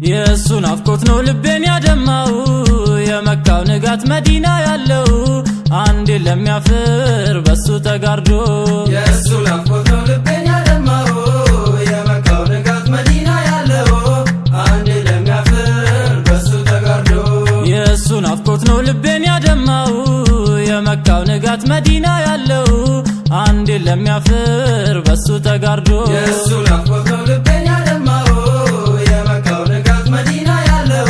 የሱ ናፍቆት ነው ልቤን ያደማው የመካው ንጋት መዲና ያለው አንድ ለሚያፍር በሱ ተጋርዶ የሱ ናፍቆት ነው ልቤን ያደማው የመካው ንጋት መዲና ያለው አንድ ለሚያፍር በሱ ተጋርዶ የሱ ናፍቆት ነው ልቤን ያደማው የመካው ንጋት መዲና ያለው አንድ ለሚያፍር በሱ ተጋርዶ የሱ ናፍቆት ነው ልቤን ያደማው የመካው ንጋት መዲና ያለው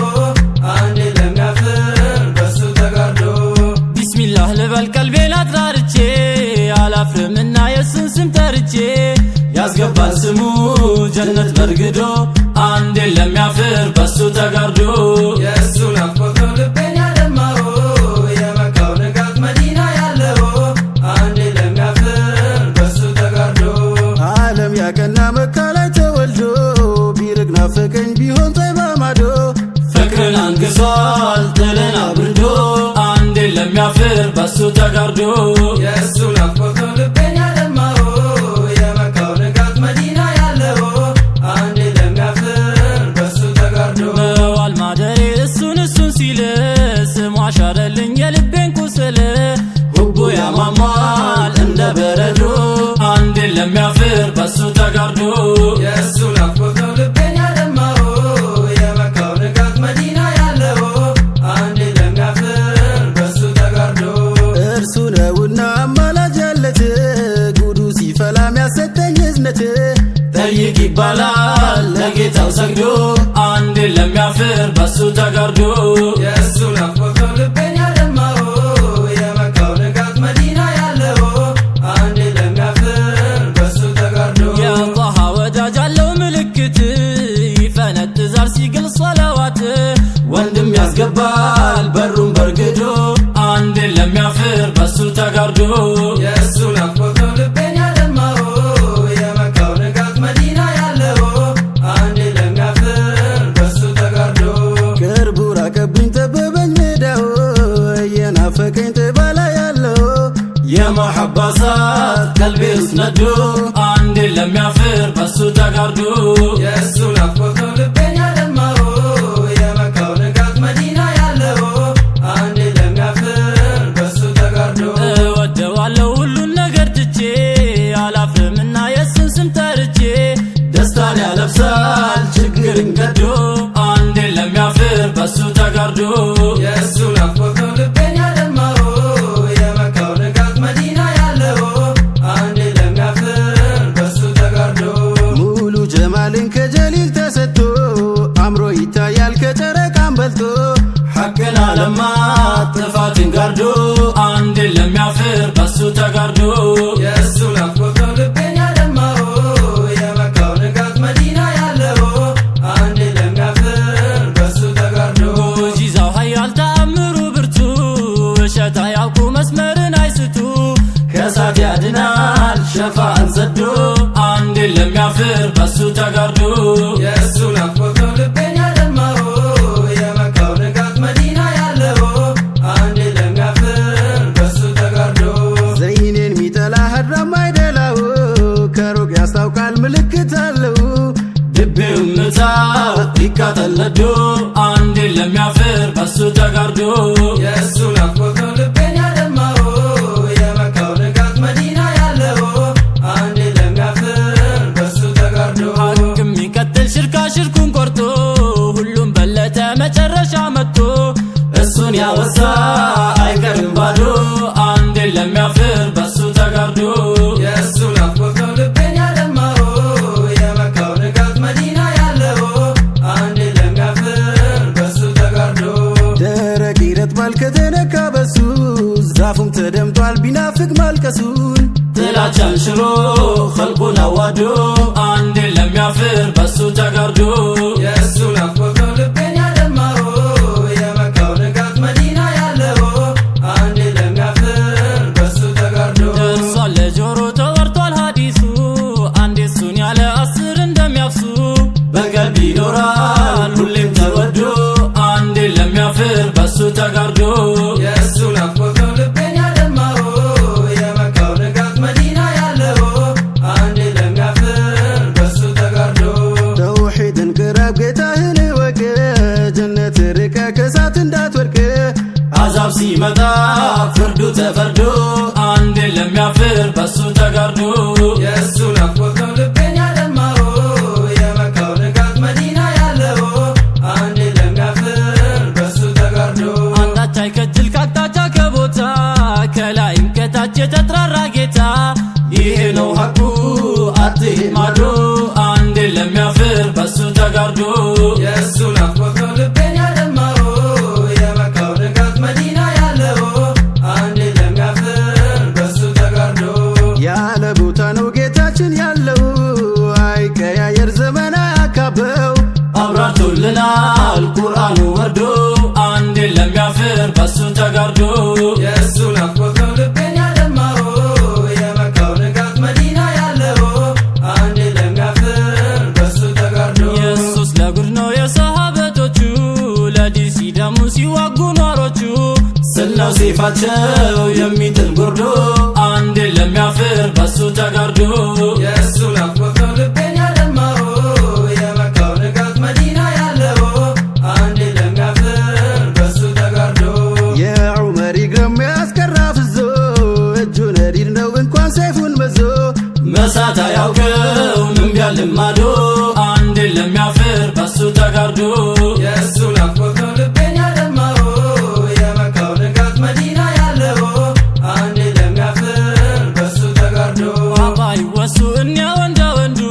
አንድ ለሚያፍር በሱ ተጋርዶ ቢስሚላህ ልበል ቀልቤን አጥራርቼ አላፍርምና የሱን ስም ጠርቼ ያስገባል ስሙ ጀነት በርግዶ አንድ ለሚያፍር በሱ ተጋርዶ የሱ ናፍቆት ነው ልቤን ያደማው የመካው ንጋት መዲና ያለው አንድ ለሚያፍር በሱ ተጋርዶ ዓለም ያቀና መካ ላይ ተወልዶ ቢርቅ ናፈቀኝ ቢሆን ጠይባ ማዶ ፍቅርን አንግሷል ጥልን አብርዶ አንድ ለሚያፍር በሱ ተጋርዶ የሱ ናፍቆት ነው ልቤን ያደማው የመካው ንጋት መዲና ያለው አንድ ለሚያፍር በሱ ተጋርዶ መዋል ማደሬ እሱን ሲል ስሙ አሻረልኝ የልቤን ቁስል ሁቡ ያማሟል እንደ በረዶ አንድ ለሚያፍር በሱ ተጋርዶ የሱ ናፍቆት ነው ልቤን ያደማው የመካው ንጋት መዲና ያለው አንድ ለሚያፍር በሱ ተጋርዶ እርሱ ነውና አማላጅ ያለት ጉዱ ሲፈላ ሚያሰጠኝ እዝነት ጠይቅ ይባላል ለጌታው ሰግዶ አንድ ለሚያፍር በሱ ተጋርዶ የሱ ናፍቆት ነው ልቤን ያደማው የመካው ንጋት መዲና ያለው አንድ ለሚያፍር በሱ ተጋርዶ የጣሃ ወዳጅ አለው ምልክት ይፈነጥዛል ሲግል ሶላዋት ወንድም ያስገባል በሩን በርግዶ አንድ ለሚያፍር በሱ ተጋርዶ የሱ ናፍቆት ነው ልቤን ያደማው የመካው ንጋት መዲና ያለው አንድ ለሚያፍር በሱ ተጋርዶ ቅርቡ ራቀብኝ ጠበበኝ ሜዳው የናፈቀኝ ጥባ ላይ ያለው የመሐባ እሳት ቀልቤ ውስጥ ነዶ አንድ ለሚያፍር በሱ ተጋርዶ የሱ ናፍቆት ነው ልቤን ያደማው የመካው ንጋት መዲና ያለው አንድ ለሚያፍር በሱ ተጋርዶ እወደዋለሁ ሁሉን ነገር ትቼ አላፍርምና የሱን ስም ጠርቼ ደስታን ያለብሳል ችግርን ገዶ አንድ ለሚያፍር በሱ ተጋርዶ የሱ ናፍቆት ነው ልቤን ያደማው የመካው ንጋት መዲና ያለው አንድ ለሚያፍር በሱ ተጋርዶ ሙሉ ጀማልን ከጀሊል ተሰጥቶ አምሮ ይታያል ከጨረቃም በልቶ ሐቅን አለማ ጥፋትን ጋርዶ አንድ ለሚያፍር በሱ ተጋርዶ የሱ ናፍቆት ነው ልቤን ያደማው የመካው ንጋት መዲና ያለው አንድ ለሚያፍር በሱ ተጋርዶ ሙጂዛው ኃያል ተአምሩ ብርቱ ውሸት አያውቁ መስመርን አይስቱ ከእሳት ያድናል ሸፋን ሰዶ አንድ ለሚያፍር በሱ ተጋርዶ የሱ ናፍቆት ነው ልቤን ያደማው የመካው ንጋት መዲና ያለው አንድ ለሚያፍር በሱ ተጋርዶ ዘይኔን ሚጠላ ሀድራም አይደላው ከሩቅ ያስታውቃል ምልክት አለው ልቤው ምታው ይቃጠለዶ አንድ ለሚያፍር በሱ ተጋርዶ የሱ ናፍቆት ነው ልቤን ያደማው የመካው ንጋት መዲና ያለው አንድ ለሚያፍር በሱ ተጋርዶ ሐቅም ይቀጥል ሽርካ ሽርኩን ቆርጦ ሁሉም በለተ መጨረሻ መጥቶ እሱን ያወሳ አይቀርም ባዶ አንድ ለሚያፍር በሱ ተጋርዶ የሱ ናፍቆት ነው ልቤን ያደማው የመካው ንጋት መዲና ያለው አንድ ለሚያፍር በሱ ተጋርዶ ደረቅ ይረጥባል ከተነካ በሱ ዛፉም ተደምጧል ቢናፍቅ ማልቀሱን ጥላቻን ሽሮ ኸልቁን አዋዶ አንድ ለሚያፍር በሱ ተጋርዶ የሱ ናፍቆት ነው ልቤን ያደማው የመካው ንጋት መዲና ያለው አንድ ለሚያፍር በሱ ተጋርዶ ደርሷል ለጆሮ ተወርቷል ሐዲሱ አንድ እሱን ያለ አስር እንደሚያፍሱ በቀልብ ይኖራል ሁሌም ተወዶ አንድ ለሚያፍር በሱ ተጋርዶ የሱ ናፍቆት ነው ልቤን ያደማው የመካው ንጋት መዲና ያለው አንድ ለሚያፍር በሱ ተጋርዶ ተውሒድን ቅረብ ጌታህን ወቅ እሳት እንዳትወድቅ አዛብ ሲመጣ ፍርዱ ተፈርዶ አንዴ ለሚያፍር በሱ ተጋርዶ የእሱ ናፍቆት ነው ልቤን ያደማው የመካው ንጋት መዲና ያለው አንዴ ለሚያፍር በሱ ተጋርዶ አንዳች አይከጅል ካቅጣጫ ከቦታ ከላይም ከታች የተጥራራ ጌታ ይሄ ነው ሐቁ አትሂድ ማዶ አንዴ ለሚያፍር በሱ ተጋርዶ የእሱ ናፍቆት ነው ልቤን ያደማው የመካው ንጋት መዲና ያለው አንዴ ለሚያፍር በሱ ተጋርዶ ያለ ቦታ ነው ጌታችን ያለው አይቀያየር ዘመን አያካበው አብራርቶልናል ቁርአኑ ወርዶ አንዴ ለሚያፍር በሱ ተጋርዶ የእሱ ናፍቆት ነው ልቤን ያደማው የመካው ንጋት መዲና ያለው አንዴ ለሚያፍር በሱ ተጋርዶ ኢየሱስ ለጉድ ነው የሰሃበቶቹ ለዲን ሲደሙ ሲዋጉ ኗሮቹ ስለው ሴፋቸው የሚጥል ጉርዶ አንዴ ለሚያፍር በሱ ተጋርዶ የእሱ ናፍቆት ነው ልቤን ያደማው የመካው ንጋት መዲና ያለው አንዴ ለሚያፍር በሱ ተጋርዶ የዑመር ይግረም ያስቀራ ፍዞ እጁ ነዲድ ነው እንኳን ሰይፉን መዞ መሳት አያውቀው እምቢ ልማዶ አንዴ ለሚያፍር በሱ ተጋርዶ የእሱ ናፍቆት ነው ልቤን ያደማው የመካው ንጋት መዲና ያለው አንዴ ለሚያፍር በሱ ተጋርዶ አባይ ወሱ እኛ ወንዳ ወንዱ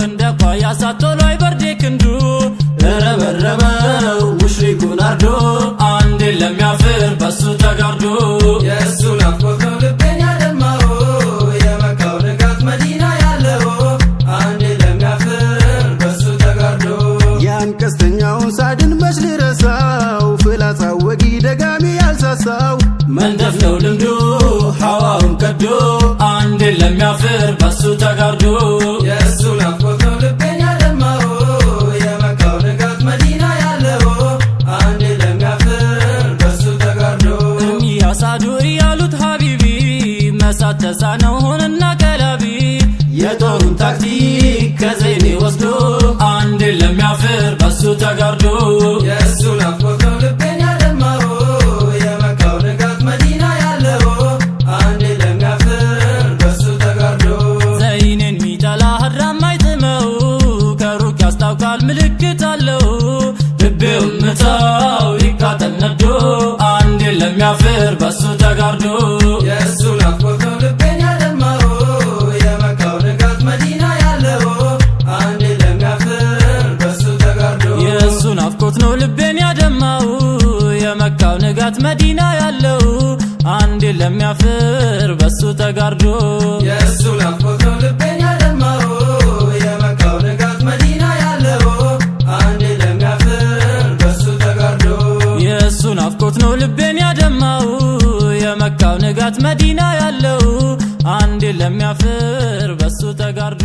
እንደ ኳያ ሳቶሎ አይበርዴ ክንዱ ረበረበው ሙሽሪኩን አርዶ አንዴ ለሚያፍር በሱ ተጋርዶ የእሱ ናፍቆት ነው ልቤን ያደማው የመካው ንጋት መዲና ያለው አንዴ ለሚያፍር በሱ ተጋርዶ ያን ቀስተኛውን ሳድን መች ልረሳው ፍላጻው ወጊ ደጋሚ ያልሳሳው መንደፍ ነው ልምዱ ሐዋውን ከዶ አንዴ ለሚያፍር በሱ ተጋርዶ የእሱ ናፍቆት ነው ልቤን ያደማው የመካው ንጋት መዲና ያለው አንዴ ለሚያፍር በሱ ተጋርዶ ያሳዱ እያሉት ሀቢቢ መሳት ተሳነው ሆነና ቀላቢ የጦሩን ታክቲክ ከዘይኔ ወስዶ አንዴ ለሚያፍር በሱ ተጋርዶ የእሱ ናፍቆት ነው ልቤን ያደማው የመካው ንጋት መዲና ያለው አንዴ ለሚያፍር በሱ ተጋርዶ ዘይኔን ሚጠላ ሀድራም አይጥመው ከሩቅ ያስታውቃል ምልክት አለው ልቤው ምታው ይቃጠል ነዶ አንዴ ለሚያፍር በሱ ተጋርዶ የእሱ ናፍቆት ነው ልቤን ያደማው የመካው ንጋት መዲና ያለው አንዴ ለሚያፍር በሱ ተጋርዶ የእሱ ናፍቆት ነው ልቤን ያደማው የመካው ንጋት መዲና ያለው አንዴ ለሚያፍር በሱ ተጋርዶ የእሱ ናፍቆት ነው ልቤን ያደማው የመካው ንጋት መዲና ያለው አንዴ ለሚያፍር በሱ ተጋርዶ የእሱ ናፍቆት ነው ልቤን ያደማው የመካው ንጋት መዲና ያለው አንዴ ለሚያፍር በሱ ተጋርዶ